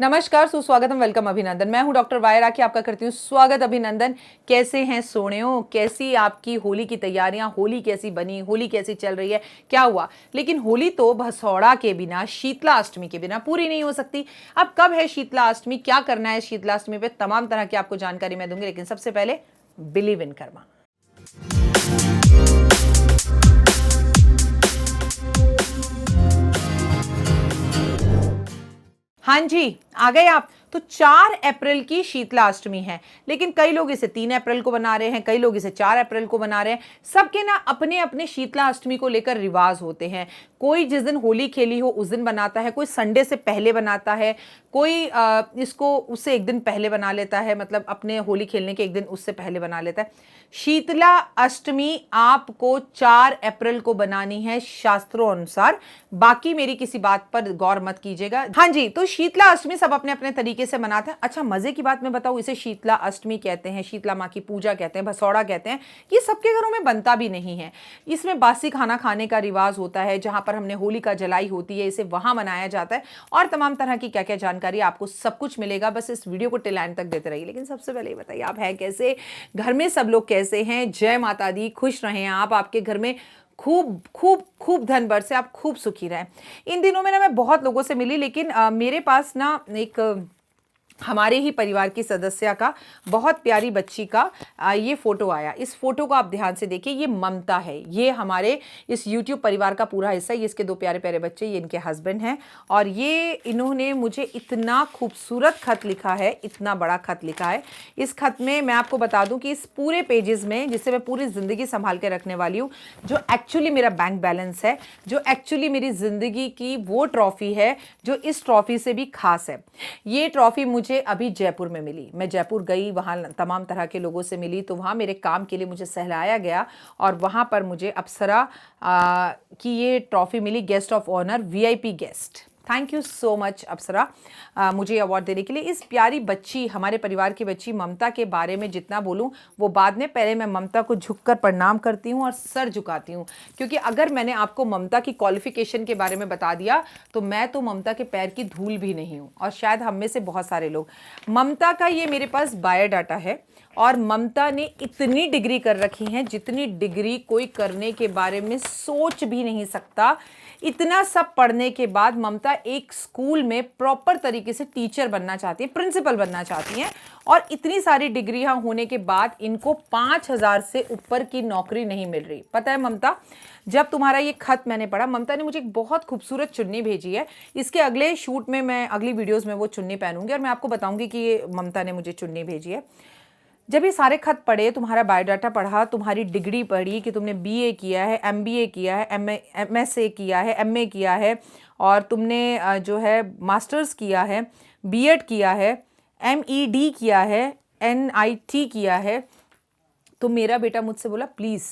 नमस्कार, सुस्वागतम, वेलकम, अभिनंदन। मैं हूं डॉक्टर वाय राखी, आपका करती हूं स्वागत, अभिनंदन। कैसे हैं सोनियो? कैसी आपकी होली की तैयारियां? होली कैसी बनी? होली कैसी चल रही है? क्या हुआ? लेकिन होली तो भसौड़ा के बिना, शीतला अष्टमी के बिना पूरी नहीं हो सकती। अब कब है शीतला अष्टमी? क्या करना है शीतला अष्टमी पे? तमाम तरह की आपको जानकारी मैं दूंगी, लेकिन सबसे पहले बिलीव इन कर्मा। हाँ जी, आ गए आप। तो 4 अप्रैल की शीतला अष्टमी है, लेकिन कई लोग इसे 3 अप्रैल को बना रहे हैं, कई लोग इसे 4 अप्रैल को बना रहे हैं। सबके ना अपने अपने शीतला अष्टमी को लेकर रिवाज होते हैं। कोई जिस दिन होली खेली हो उस दिन बनाता है, कोई संडे से पहले बनाता है, कोई इसको उससे एक दिन पहले बना लेता है, मतलब अपने होली खेलने के एक दिन उससे पहले बना लेता है। शीतला अष्टमी आपको 4 अप्रैल को बनानी है शास्त्रों अनुसार। बाकी मेरी किसी बात पर गौर मत कीजिएगा। हाँ जी, तो शीतला अष्टमी सब अपने अपने तरीके से मनाते हैं। अच्छा, मजे की बात मैं बताऊं, इसे शीतला अष्टमी कहते हैं, शीतला माँ की पूजा कहते हैं, भसौड़ा कहते हैं। ये सबके घरों में बनता भी नहीं है। इसमें बासी खाना खाने का रिवाज होता है, जहां पर हमने होलिका जलाई होती है, इसे वहां मनाया जाता है। और तमाम तरह की क्या क्या जानकारी आपको सब कुछ मिलेगा, बस इस वीडियो को टिल एंड तक देते रहिए। लेकिन सबसे पहले ये बताइए, आप हैं कैसे? घर में सब लोग कैसे हैं? जय माता दी, खुश रहें आप, आपके घर में खूब खूब खूब धन बरसे, आप खूब सुखी रहें। इन दिनों में ना मैं बहुत लोगों से मिली, लेकिन मेरे पास ना एक हमारे ही परिवार की सदस्य का बहुत प्यारी बच्ची का ये फोटो आया। इस फोटो को आप ध्यान से देखिए, ये ममता है। ये हमारे इस YouTube परिवार का पूरा हिस्सा है। ये इसके 2 प्यारे प्यारे बच्चे, ये इनके हस्बैंड हैं। और ये इन्होंने मुझे इतना खूबसूरत खत लिखा है, इतना बड़ा खत लिखा है। इस खत में मैं आपको बता दूं कि इस पूरे पेजेस में, जिसे मैं पूरी ज़िंदगी संभाल के रखने वाली हूँ, जो एक्चुअली मेरा बैंक बैलेंस है, जो एक्चुअली मेरी ज़िंदगी की वो ट्रॉफ़ी है जो इस ट्रॉफ़ी से भी खास है। ये ट्रॉफ़ी मुझे अभी जयपुर में मिली। मैं जयपुर गई, वहाँ तमाम तरह के लोगों से मिली, तो वहाँ मेरे काम के लिए मुझे सहलाया गया और वहाँ पर मुझे अप्सरा की ये ट्रॉफ़ी मिली, guest of honour, VIP guest. Thank you so much Apsara, मुझे अवार्ड देने के लिए। इस प्यारी बच्ची, हमारे परिवार की बच्ची ममता के बारे में जितना बोलूं वो बाद में। पहले मैं ममता को झुककर प्रणाम करती हूं और सर झुकाती हूं, क्योंकि अगर मैंने आपको ममता की क्वालिफिकेशन के बारे में बता दिया तो मैं तो ममता के पैर की धूल भी नहीं हूं, और शायद हम में से बहुत सारे लोग। ममता का ये मेरे पास बायोडाटा है, और ममता ने इतनी डिग्री कर रखी हैं जितनी डिग्री कोई करने के बारे में सोच भी नहीं सकता। इतना सब पढ़ने के बाद ममता एक स्कूल में प्रॉपर तरीके से टीचर बनना चाहती है, प्रिंसिपल बनना चाहती हैं। और इतनी सारी डिग्रियां होने के बाद इनको 5,000 से ऊपर की नौकरी नहीं मिल रही। पता है ममता, जब तुम्हारा ये खत मैंने पढ़ा, ममता ने मुझे एक बहुत खूबसूरत चुन्नी भेजी है। इसके अगले शूट में, मैं अगली वीडियोज़ में वो चुन्नी पहनूंगी और मैं आपको बताऊंगी कि ये ममता ने मुझे चुन्नी भेजी है। जब ये सारे खत पढ़े, तुम्हारा बायोडाटा पढ़ा, तुम्हारी डिग्री पढ़ी कि तुमने BA किया है, MBA किया है, MSA किया है, MA किया है, और तुमने जो है मास्टर्स किया है, B.Ed किया है, MED किया है, NIT किया है, तो मेरा बेटा मुझसे बोला, प्लीज़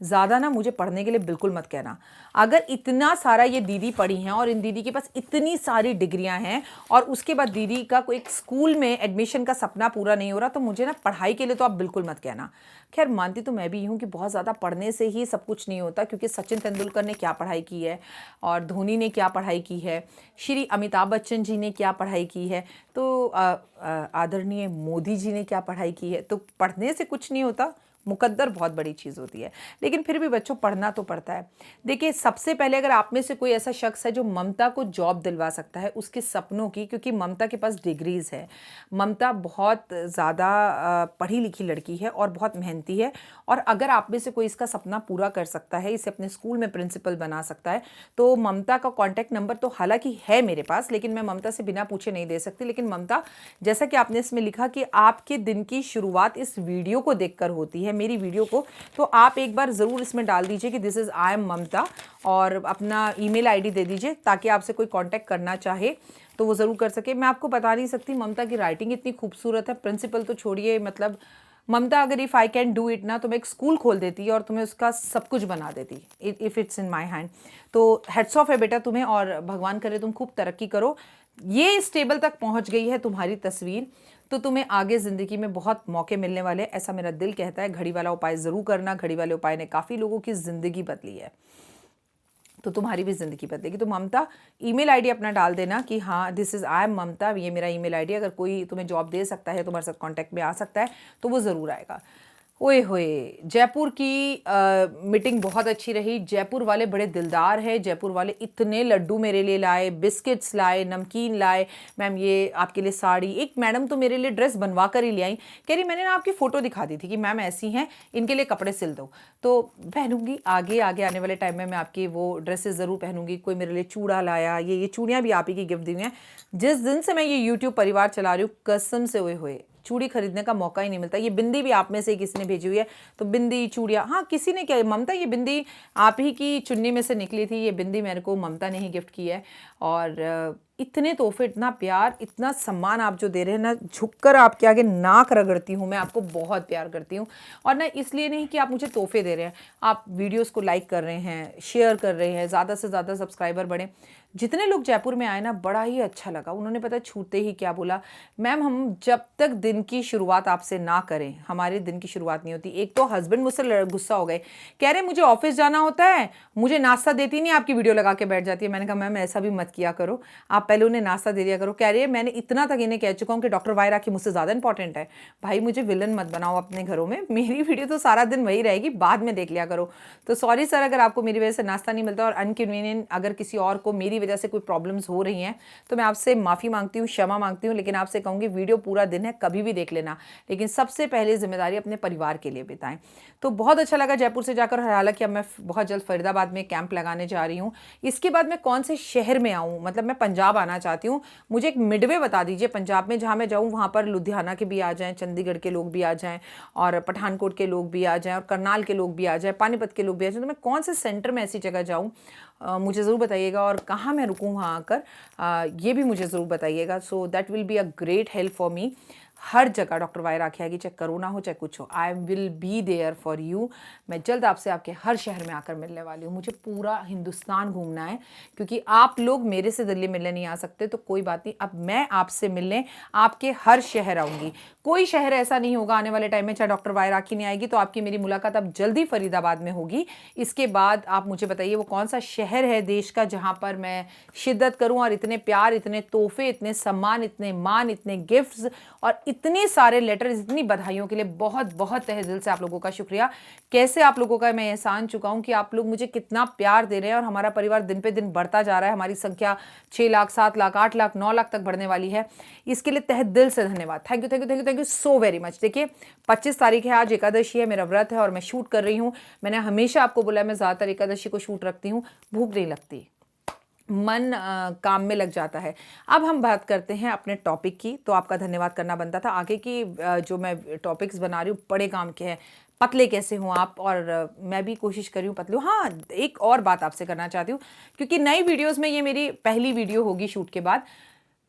ज़्यादा ना मुझे पढ़ने के लिए बिल्कुल मत कहना। अगर इतना सारा ये दीदी पढ़ी हैं और इन दीदी के पास इतनी सारी डिग्रियां हैं, और उसके बाद दीदी का कोई एक स्कूल में एडमिशन का सपना पूरा नहीं हो रहा, तो मुझे ना पढ़ाई के लिए तो आप बिल्कुल मत कहना। खैर, मानती तो मैं भी हूँ कि बहुत ज़्यादा पढ़ने से ही सब कुछ नहीं होता, क्योंकि सचिन तेंदुलकर ने क्या पढ़ाई की है, और धोनी ने क्या पढ़ाई की है, श्री अमिताभ बच्चन जी ने क्या पढ़ाई की है, तो आदरणीय मोदी जी ने क्या पढ़ाई की है। तो पढ़ने से कुछ नहीं होता, मुकद्दर बहुत बड़ी चीज़ होती है। लेकिन फिर भी बच्चों, पढ़ना तो पड़ता है। देखिए, सबसे पहले अगर आप में से कोई ऐसा शख्स है जो ममता को जॉब दिलवा सकता है उसके सपनों की, क्योंकि ममता के पास डिग्रीज है, ममता बहुत ज़्यादा पढ़ी लिखी लड़की है और बहुत मेहनती है, और अगर आप में से कोई इसका सपना पूरा कर सकता है, इसे अपने स्कूल में प्रिंसिपल बना सकता है, तो ममता का कॉन्टैक्ट नंबर तो हालांकि है मेरे पास, लेकिन मैं ममता से बिना पूछे नहीं दे सकती। लेकिन ममता, जैसा कि आपने इसमें लिखा कि आपके दिन की शुरुआत इस वीडियो को देखकर होती है, मेरी वीडियो को, तो आप एक बार ज़रूर इसमें डाल दीजिए कि दिस इज़ आई एम ममता, और अपना ईमेल आईडी दे दीजिए, ताकि आपसे कोई कांटेक्ट करना चाहे तो वो ज़रूर कर सके। मैं आपको बता नहीं सकती, ममता की राइटिंग इतनी खूबसूरत है, प्रिंसिपल तो छोड़िए, मतलब ममता, अगर if I can do it ना, तो मैं एक स्कूल खोल देती और तुम्हें उसका सब कुछ बना देती, if it's in my hand. तो हेड्स ऑफ है बेटा तुम्हें, और भगवान करे तुम खूब तरक्की करो। ये इस टेबल तक पहुंच गई है तुम्हारी तस्वीर, तो तुम्हें आगे ज़िंदगी में बहुत मौके मिलने वाले, ऐसा मेरा दिल कहता है। घड़ी वाला उपाय ज़रूर करना, घड़ी वाले उपाय ने काफ़ी लोगों की ज़िंदगी बदली है। तो तुम्हारी भी ज़िंदगी बदलेगी। तो ममता ईमेल आईडी अपना डाल देना कि हाँ दिस इज़ आई एम ममता, ये मेरा ईमेल आईडी, अगर कोई तुम्हें जॉब दे सकता है, तुम्हारे साथ कांटेक्ट में आ सकता है तो वो ज़रूर आएगा। ओए होए, जयपुर की मीटिंग बहुत अच्छी रही। जयपुर वाले बड़े दिलदार हैं। जयपुर वाले इतने लड्डू मेरे लिए लाए, बिस्किट्स लाए, नमकीन लाए। मैम ये आपके लिए साड़ी, एक मैडम तो मेरे लिए ड्रेस बनवा कर ही ले आई, कह रही मैंने ना आपकी फ़ोटो दिखा दी थी कि मैम ऐसी हैं, इनके लिए कपड़े सिल दो। तो पहनूंगी आगे आगे आने वाले टाइम में, मैं आपकी वो ड्रेसेस ज़रूर पहनूंगी। कोई मेरे लिए चूड़ा लाया, ये चूड़ियाँ भी आप ही की गिफ्ट दी हुई हैं। जिस दिन से मैं ये यूट्यूब परिवार चला रही हूँ, कसम से हुए चूड़ी खरीदने का मौका ही नहीं मिलता। ये बिंदी भी आप में से किसी ने भेजी हुई है, तो बिंदी चूड़ियाँ, हाँ किसी ने क्या, ममता ये बिंदी आप ही की चुन्नी में से निकली थी, ये बिंदी मेरे को ममता ने ही गिफ्ट की है। और इतने तोहफे, इतना प्यार, इतना सम्मान आप जो दे रहे हैं ना, झुककर आपके आगे नाक रगड़ती हूँ। मैं आपको बहुत प्यार करती हूँ, और ना इसलिए नहीं कि आप मुझे तोहफे दे रहे हैं, आप वीडियोस को लाइक कर रहे हैं, शेयर कर रहे हैं, ज़्यादा से ज़्यादा सब्सक्राइबर बढ़े। जितने लोग जयपुर में आए ना, बड़ा ही अच्छा लगा। उन्होंने पता छूते ही क्या बोला, मैम हम जब तक दिन की शुरुआत आपसे ना करें, हमारे दिन की शुरुआत नहीं होती। एक तो हस्बैंड मुझसे गुस्सा हो गए, कह रहे मुझे ऑफिस जाना होता है, मुझे नाश्ता देती नहीं, आपकी वीडियो लगा के बैठ जाती है। मैंने कहा मैम ऐसा भी मत किया करो, आप पहले उन्हें नाश्ता दे दिया करो। कह रही है मैंने इतना तक इन्हें कह चुका हूँ कि डॉक्टर वायरा की मुझसे ज़्यादा इंपॉर्टेंट है। भाई मुझे विलन मत बनाओ अपने घरों में, मेरी वीडियो तो सारा दिन वही रहेगी, बाद में देख लिया करो। तो सॉरी सर अगर आपको मेरी वजह से नाश्ता नहीं मिलता, और अनकन्वीनियंट अगर किसी और को मेरी वजह से कोई प्रॉब्लम्स हो रही हैं, तो मैं आपसे माफ़ी मांगती हूँ, क्षमा मांगती हूँ। लेकिन आपसे कहूँगी वीडियो पूरा दिन है, कभी भी देख लेना, लेकिन सबसे पहले जिम्मेदारी अपने परिवार के लिए बिताएं। तो बहुत अच्छा लगा जयपुर से जाकर। हालांकि अब मैं बहुत जल्द फरीदाबाद में कैंप लगाने जा रही हूँ। इसके बाद मैं कौन से शहर में आऊँ, मतलब मैं पंजाब आना चाहती हूँ, मुझे एक मिडवे बता दीजिए पंजाब में जहाँ मैं जाऊँ, वहाँ पर लुधियाना के भी आ जाएँ, चंडीगढ़ के लोग भी आ जाएँ, और पठानकोट के लोग भी आ जाएँ, और करनाल के लोग भी आ जाएँ, पानीपत के लोग भी आ जाएँ। तो मैं कौन से सेंटर में ऐसी जगह जाऊँ, मुझे ज़रूर बताइएगा, और कहाँ मैं रुकूँ वहाँ आकर, ये भी मुझे ज़रूर बताइएगा। So that will be a great help for me. हर जगह डॉक्टर वायरा आख्या कि चाहे कोरोना हो चाहे कुछ हो, I will be there for you. मैं जल्द आपसे आपके हर शहर में आकर मिलने वाली हूँ। मुझे पूरा हिंदुस्तान घूमना है, क्योंकि आप लोग मेरे से दिल्ली मिलने नहीं आ सकते, तो कोई बात नहीं, अब मैं आपसे मिलने आपके हर शहर आऊँगी। कोई शहर ऐसा नहीं होगा आने वाले टाइम में, चाहे डॉक्टर वायरा की नहीं आएगी, तो आपकी मेरी मुलाकात अब जल्दी फरीदाबाद में होगी। इसके बाद आप मुझे बताइए वो कौन सा शहर है देश का जहाँ पर मैं शिद्दत करूँ, और इतने प्यार, इतने तोहफे, इतने सम्मान, इतने मान, इतने गिफ्ट्स, और इतने सारे लेटर्स, इतनी बधाइयों के लिए बहुत बहुत तहे दिल से आप लोगों का शुक्रिया। कैसे आप लोगों का मैं एहसान चुका हूं कि आप लोग मुझे कितना प्यार दे रहे हैं, और हमारा परिवार दिन पे दिन बढ़ता जा रहा है। हमारी संख्या 6 लाख, 7 लाख, 8 लाख, 9 लाख तक बढ़ने वाली है। इसके लिए तहे दिल से धन्यवाद। Thank you thank you thank you thank you so very much. देखिए 25 तारीख है, आज एकादशी है, मेरा व्रत है, और मैं शूट कर रही हूँ। मैंने हमेशा आपको बोला मैं ज़्यादातर एकादशी को शूट रखती हूँ, भूख नहीं लगती, मन काम में लग जाता है। अब हम बात करते हैं अपने टॉपिक की। तो आपका धन्यवाद करना बनता था। आगे की जो मैं टॉपिक्स बना रही हूँ बड़े काम के हैं। पतले कैसे हों आप, और मैं भी कोशिश कर रही हूँ पतले हूँ। हाँ, एक और बात आपसे करना चाहती हूँ, क्योंकि नई वीडियोस में ये मेरी पहली वीडियो होगी शूट के बाद।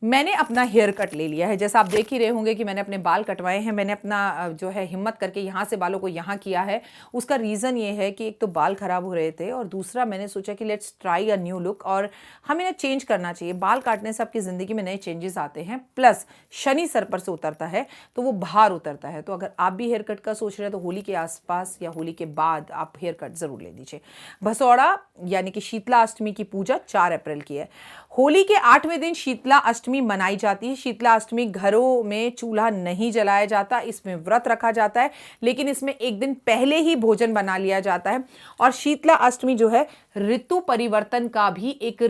मैंने अपना हेयर कट ले लिया है, जैसा आप देख ही रहे होंगे कि मैंने अपने बाल कटवाए हैं। मैंने अपना जो है हिम्मत करके यहाँ से बालों को यहाँ किया है। उसका रीज़न ये है कि एक तो बाल ख़राब हो रहे थे, और दूसरा मैंने सोचा कि let's try a new look, और हमें ना चेंज करना चाहिए। बाल काटने से आपकी ज़िंदगी में नए चेंजेस आते हैं, प्लस शनि सर पर से उतरता है तो वो भार उतरता है। तो अगर आप भी हेयर कट का सोच रहे हैं तो होली के आसपास या होली के बाद आप हेयर कट ज़रूर ले लीजिए। भसौड़ा यानी कि शीतला अष्टमी की पूजा 4 अप्रैल की है। होली के 8वें दिन शीतला अष्टमी मनाई जाती है। शीतला अष्टमी घरों में चूल्हा नहीं जलाया जाता, इसमें व्रत रखा जाता है, लेकिन इसमें एक दिन पहले ही भोजन बना लिया जाता है। और शीतला अष्टमी जो है ऋतु परिवर्तन का भी एक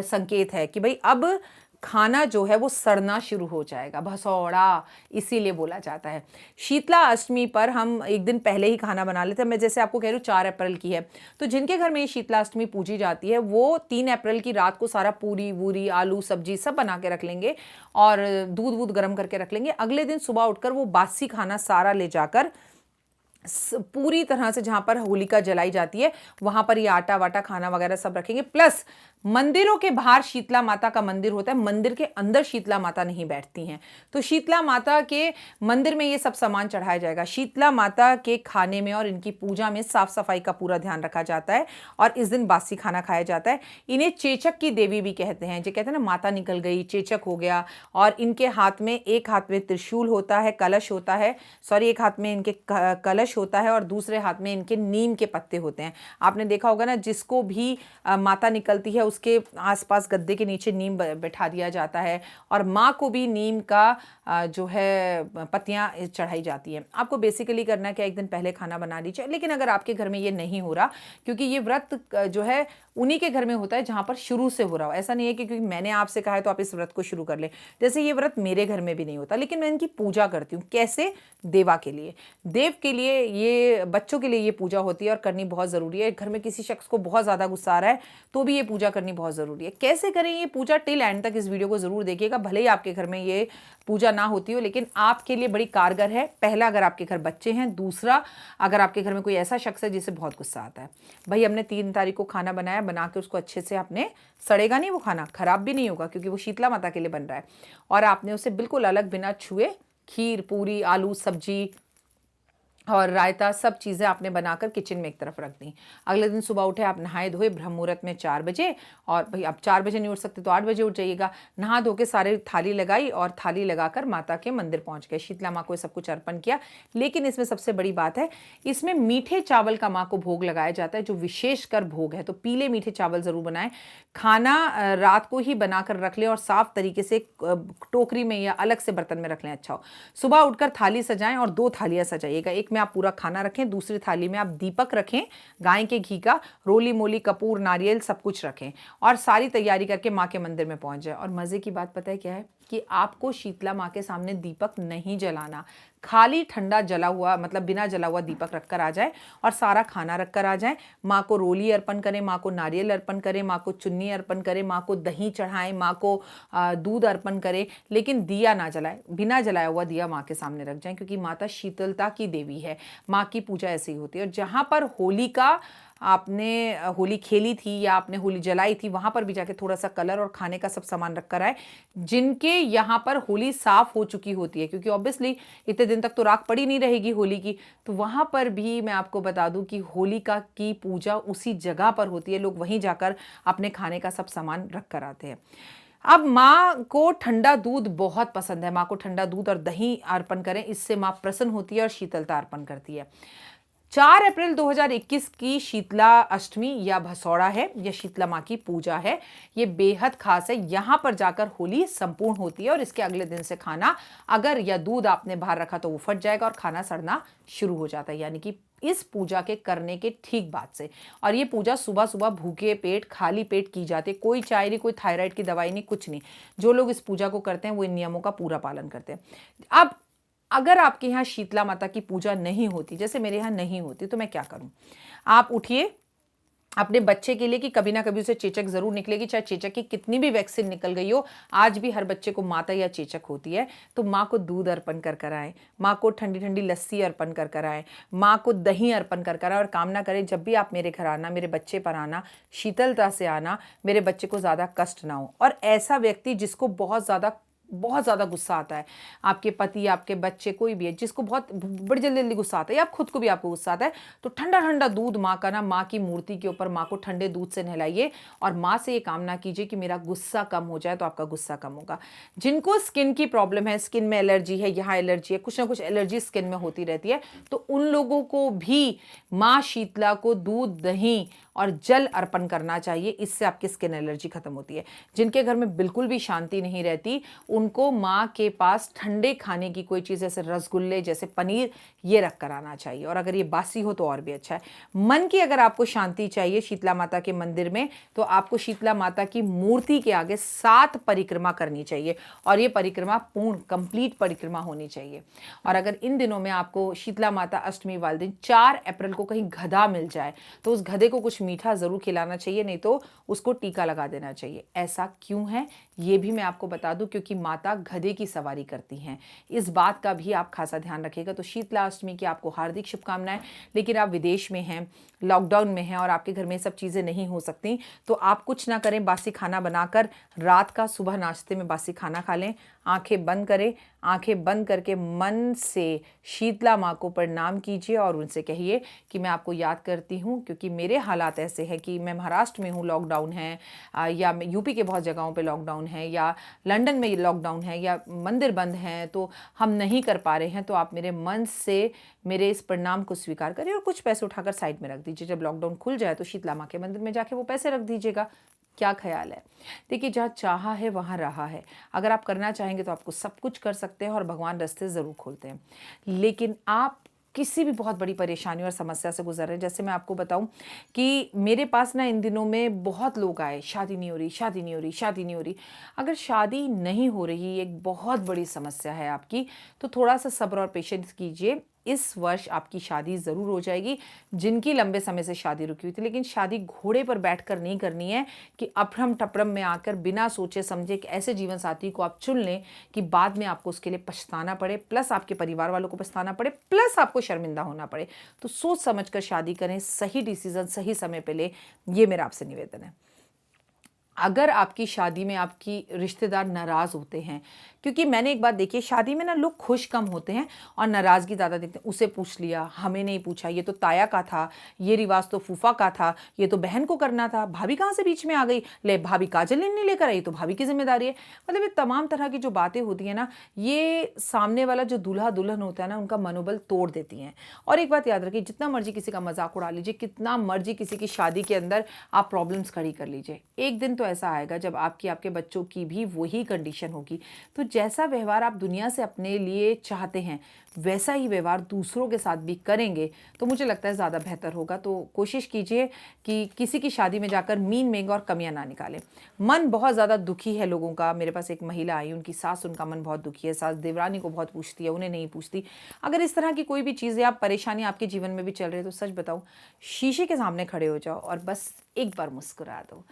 संकेत है कि भाई अब खाना जो है वो सड़ना शुरू हो जाएगा, भसौड़ा इसीलिए बोला जाता है। शीतला अष्टमी पर हम एक दिन पहले ही खाना बना लेते हैं। मैं जैसे आपको कह रही हूँ 4 अप्रैल की है, तो जिनके घर में ये शीतला अष्टमी पूजी जाती है वो 3 अप्रैल की रात को सारा पूरी वूरी, आलू सब्जी सब बना के रख लेंगे, और दूध वूध गर्म करके रख लेंगे। अगले दिन सुबह उठकर वो बासी खाना सारा ले जाकर पूरी तरह से जहां पर होलिका जलाई जाती है वहां पर ये आटा वाटा खाना वगैरह सब रखेंगे। प्लस मंदिरों के बाहर शीतला माता का मंदिर होता है, मंदिर के अंदर शीतला माता नहीं बैठती हैं, तो शीतला माता के मंदिर में ये सब सामान चढ़ाया जाएगा। शीतला माता के खाने में और इनकी पूजा में साफ सफाई का पूरा ध्यान रखा जाता है, और इस दिन बासी खाना खाया जाता है। इन्हें चेचक की देवी भी कहते हैं, जो कहते हैं ना माता निकल गई, चेचक हो गया। और इनके हाथ में, एक हाथ में त्रिशूल होता है, कलश होता है, सॉरी एक हाथ में इनके कलश कलश होता है और दूसरे हाथ में इनके नीम के पत्ते होते हैं। आपने देखा होगा ना, जिसको भी माता निकलती है उसके आसपास गद्दे के नीचे नीम बैठा दिया जाता है और माँ को भी नीम का जो है पत्तियाँ चढ़ाई जाती हैं। आपको बेसिकली करना क्या, एक दिन पहले खाना बना लीजिए। लेकिन अगर आपके घर में ये नहीं हो रहा, क्योंकि ये व्रत जो है उन्हीं के घर में होता है जहाँ पर शुरू से हो रहा हो। ऐसा नहीं है कि क्योंकि मैंने आपसे कहा है तो आप इस व्रत को शुरू कर लें। जैसे ये व्रत मेरे घर में भी नहीं होता, लेकिन मैं इनकी पूजा करती हूँ। कैसे? देवा के लिए, देव के लिए, ये बच्चों के लिए ये पूजा होती है और करनी बहुत ज़रूरी है। घर में किसी शख्स को बहुत ज़्यादा गुस्सा आ रहा है तो भी ये पूजा करनी बहुत ज़रूरी है। कैसे करें ये पूजा, टिल एंड तक इस वीडियो को ज़रूर देखिएगा। भले ही आपके घर में ये पूजा ना होती हो, लेकिन आपके लिए बड़ी कारगर है। पहला, अगर आपके घर बच्चे हैं। दूसरा, अगर आपके घर में कोई ऐसा शख्स है जिसे बहुत गुस्सा आता है। भाई हमने 3 तारीख को खाना बनाया, बना के उसको अच्छे से, आपने सड़ेगा नहीं, वो खाना खराब भी नहीं होगा क्योंकि वो शीतला माता के लिए बन रहा है, और आपने उसे बिल्कुल अलग बिना छुए खीर, पूरी, आलू, सब्जी और रायता, सब चीज़ें आपने बनाकर किचन में एक तरफ रख दी। अगले दिन सुबह उठे, आप नहाए धोए ब्रह्म मुहूर्त में 4 बजे, और भाई आप 4 बजे नहीं उठ सकते तो 8 बजे उठ जाइएगा। नहा धो के सारे थाली लगाई और थाली लगाकर माता के मंदिर पहुंच गए। शीतला माँ को सब कुछ अर्पण किया। लेकिन इसमें सबसे बड़ी बात है, इसमें मीठे चावल का माँ को भोग लगाया जाता है, जो विशेषकर भोग है। तो पीले मीठे चावल ज़रूर बनाएं। खाना रात को ही बनाकर रख लें और साफ़ तरीके से टोकरी में या अलग से बर्तन में रख लें, अच्छा हो। सुबह उठकर थाली सजाएं और 2 थालियाँ सजाइएगा। एक में आप पूरा खाना रखें, दूसरी थाली में आप दीपक रखें गाय के घी का, रोली मोली, कपूर, नारियल सब कुछ रखें और सारी तैयारी करके माँ के मंदिर में पहुंच जाए। और मज़े की बात पता है क्या है, कि आपको शीतला माँ के सामने दीपक नहीं जलाना, खाली ठंडा जला हुआ, मतलब बिना जला हुआ दीपक रखकर आ जाए और सारा खाना रखकर आ जाए। माँ को रोली अर्पण करें, माँ को नारियल अर्पण करें, माँ को चुन्नी अर्पण करें, माँ को दही चढ़ाएं, माँ को दूध अर्पण करें, लेकिन दिया ना जलाएं। बिना जलाया हुआ दिया माँ के सामने रख जाएं, क्योंकि माता शीतलता की देवी है। माँ की पूजा ऐसी ही होती है। और जहाँ पर होली का आपने होली खेली थी या आपने होली जलाई थी, वहाँ पर भी जाके थोड़ा सा कलर और खाने का सब सामान रख कर आए। जिनके यहाँ पर होली साफ़ हो चुकी होती है, क्योंकि ऑब्वियसली इतने दिन तक तो राख पड़ी नहीं रहेगी होली की, तो वहाँ पर भी मैं आपको बता दूं कि होलिका की पूजा उसी जगह पर होती है। लोग वहीं जाकर अपने खाने का सब सामान रख कर आते हैं। अब माँ को ठंडा दूध बहुत पसंद है। माँ को ठंडा दूध और दही अर्पण करें, इससे माँ प्रसन्न होती है और शीतलता अर्पण करती है। 4 अप्रैल 2021 की शीतला अष्टमी या भसौड़ा है, यह शीतला माँ की पूजा है। ये बेहद खास है। यहाँ पर जाकर होली संपूर्ण होती है और इसके अगले दिन से खाना, अगर या दूध आपने बाहर रखा तो वो फट जाएगा और खाना सड़ना शुरू हो जाता है, यानी कि इस पूजा के करने के ठीक बाद से। और ये पूजा सुबह सुबह भूखे पेट, खाली पेट की जाती है। कोई चाय नहीं, कोई थायराइड की दवाई नहीं, कुछ नहीं। जो लोग इस पूजा को करते हैं वो इन नियमों का पूरा पालन करते हैं। अब अगर आपके यहाँ शीतला माता की पूजा नहीं होती, जैसे मेरे यहाँ नहीं होती, तो मैं क्या करूं? आप उठिए अपने बच्चे के लिए, कि कभी ना कभी उसे चेचक जरूर निकलेगी, चाहे चेचक की कितनी भी वैक्सीन निकल गई हो, आज भी हर बच्चे को माता या चेचक होती है। तो माँ को दूध अर्पण कर कर आए, माँ को ठंडी ठंडी लस्सी अर्पण कर कर आए, माँ को दही अर्पण कर कर आए और कामना करें जब भी आप मेरे घर आना, मेरे बच्चे पर आना, शीतलता से आना, मेरे बच्चे को ज़्यादा कष्ट ना हो। और ऐसा व्यक्ति जिसको बहुत ज़्यादा गुस्सा आता है, आपके पति, आपके बच्चे, कोई भी है जिसको बहुत बड़ी जल्दी जल्दी गुस्सा आता है, या आप खुद को भी आपको गुस्सा आता है, तो ठंडा ठंडा दूध माँ का ना, माँ की मूर्ति के ऊपर माँ को ठंडे दूध से नहलाइए और माँ से ये कामना कीजिए कि मेरा गुस्सा कम हो जाए, तो आपका गुस्सा कम होगा। जिनको स्किन की प्रॉब्लम है, स्किन में एलर्जी है, यहाँ एलर्जी है, कुछ ना कुछ एलर्जी स्किन में होती रहती है, तो उन लोगों को भी माँ शीतला को दूध, दही और जल अर्पण करना चाहिए। इससे आपकी स्किन एलर्जी खत्म होती है। जिनके घर में बिल्कुल भी शांति नहीं रहती, उनको माँ के पास ठंडे खाने की कोई चीज़, जैसे रसगुल्ले, जैसे पनीर, ये रख कर आना चाहिए। और अगर ये बासी हो तो और भी अच्छा है। मन की अगर आपको शांति चाहिए शीतला माता के मंदिर में, तो आपको शीतला माता की मूर्ति के आगे 7 परिक्रमा करनी चाहिए और ये परिक्रमा पूर्ण कंप्लीट परिक्रमा होनी चाहिए। और अगर इन दिनों में आपको शीतला माता अष्टमी वाले दिन 4 अप्रैल को कहीं गधा मिल जाए, तो उस गधे को कुछ मीठा ज़रूर खिलाना चाहिए, नहीं तो उसको टीका लगा देना चाहिए। ऐसा क्यों है ये भी मैं आपको बता दूं, क्योंकि माता गधे की सवारी करती हैं। इस बात का भी आप खासा ध्यान रखिएगा। तो शीतला अष्टमी की आपको हार्दिक शुभकामनाएं। लेकिन आप विदेश में हैं, लॉकडाउन में हैं और आपके घर में सब चीज़ें नहीं हो सकती, तो आप कुछ ना करें, बासी खाना बनाकर रात का सुबह नाश्ते में बासी खाना खा लें। आंखें बंद करें, आंखें बंद करके मन से शीतला माँ को प्रणाम कीजिए और उनसे कहिए कि मैं आपको याद करती हूँ, क्योंकि मेरे हालात ऐसे हैं कि मैं महाराष्ट्र में हूँ, लॉकडाउन है, या यूपी के बहुत जगहों पे लॉकडाउन है, या लंदन में लॉकडाउन है, या मंदिर बंद हैं तो हम नहीं कर पा रहे हैं, तो आप मेरे मन से मेरे इस प्रणाम को स्वीकार करें और कुछ पैसे उठाकर साइड में रख दीजिए। जब लॉकडाउन खुल जाए तो शीतला माँ के मंदिर में जाके वो पैसे रख दीजिएगा। क्या ख्याल है? देखिए, जहाँ चाहा है वहाँ रहा है। अगर आप करना चाहेंगे तो आपको सब कुछ कर सकते हैं और भगवान रास्ते ज़रूर खोलते हैं। लेकिन आप किसी भी बहुत बड़ी परेशानी और समस्या से गुजर रहे हैं, जैसे मैं आपको बताऊं कि मेरे पास ना इन दिनों में बहुत लोग आए, शादी नहीं हो रही, शादी नहीं हो रही, शादी नहीं हो रही। अगर शादी नहीं हो रही एक बहुत बड़ी समस्या है आपकी, तो थोड़ा सा सब्र और पेशेंस कीजिए। इस वर्ष आपकी शादी ज़रूर हो जाएगी। जिनकी लंबे समय से शादी रुकी हुई थी, लेकिन शादी घोड़े पर बैठकर नहीं करनी है कि अफरम टपरम में आकर बिना सोचे समझे एक ऐसे जीवन साथी को आप चुन लें कि बाद में आपको उसके लिए पछताना पड़े, प्लस आपके परिवार वालों को पछताना पड़े, प्लस आपको शर्मिंदा होना पड़े। तो सोच समझ कर शादी करें, सही डिसीजन सही समय पर ले, ये मेरा आपसे निवेदन है। अगर आपकी शादी में आपकी रिश्तेदार नाराज़ होते हैं, क्योंकि मैंने एक बात देखी है, शादी में ना लोग खुश कम होते हैं और नाराज़गी ज़्यादा देखते हैं। उसे पूछ लिया, हमें नहीं पूछा, ये तो ताया का था, ये रिवाज तो फूफा का था, ये तो बहन को करना था, भाभी कहाँ से बीच में आ गई, ले भाभी काजल नहीं लेकर आई तो भाभी की जिम्मेदारी है। मतलब ये तमाम तरह की जो बातें होती हैं ना, ये सामने वाला जो दूल्हा दुल्हन होता है ना, उनका मनोबल तोड़ देती हैं। और एक बात याद रखिए, जितना मर्जी किसी का मजाक उड़ा लीजिए, कितना मर्जी किसी की शादी के अंदर आप प्रॉब्लम्स खड़ी कर लीजिए, एक दिन तो ऐसा आएगा जब आपकी आपके बच्चों की भी वही कंडीशन होगी। तो जैसा व्यवहार आप दुनिया से अपने लिए चाहते हैं, वैसा ही व्यवहार दूसरों के साथ भी करेंगे तो मुझे लगता है ज़्यादा बेहतर होगा। तो कोशिश कीजिए कि किसी की शादी में जाकर मीन मेंग और कमियां ना निकालें। मन बहुत ज़्यादा दुखी है लोगों का। मेरे पास एक महिला आई, उनकी सास, उनका मन बहुत दुखी है, सास देवरानी को बहुत पूछती है, उन्हें नहीं पूछती। अगर इस तरह की कोई भी चीज़ें आप परेशानी आपके जीवन में भी चल रही है, तो सच बताऊँ, शीशे के सामने खड़े हो जाओ और बस एक बार मुस्कुरा दो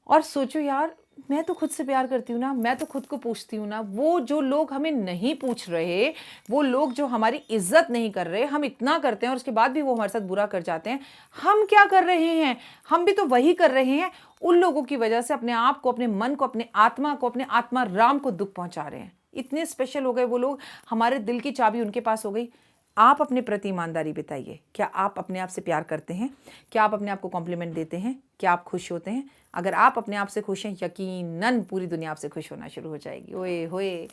और सोचो, यार मैं तो खुद से प्यार करती हूँ ना, मैं तो खुद को पूछती हूँ ना। वो जो लोग हमें नहीं पूछ रहे, वो लोग जो हमारी इज्जत नहीं कर रहे, हम इतना करते हैं और उसके बाद भी वो हमारे साथ बुरा कर जाते हैं, हम क्या कर रहे हैं? हम भी तो वही कर रहे हैं। उन लोगों की वजह से अपने आप को, अपने मन को, अपने आत्मा को, अपने आत्मा राम को दुख पहुंचा रहे हैं। इतने स्पेशल हो गए वो लोग, हमारे दिल की चाबी उनके पास हो गई। आप अपने प्रति ईमानदारी बताइए। क्या आप अपने आप से प्यार करते हैं? क्या आप अपने आप को कॉम्प्लीमेंट देते हैं? क्या आप खुश होते हैं? अगर आप अपने आप से खुश हैं, यकीनन पूरी दुनिया आपसे खुश होना शुरू हो जाएगी। ओए होए,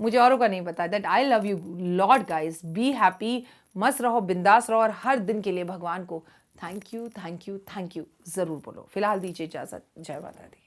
मुझे औरों का नहीं पता। That I love you lot guys. Be happy, मस्त रहो, बिंदास रहो और हर दिन के लिए भगवान को thank you thank you thank you ज़रूर बोलो। फिलहाल दीजिए इजाज़त। जय माता दी।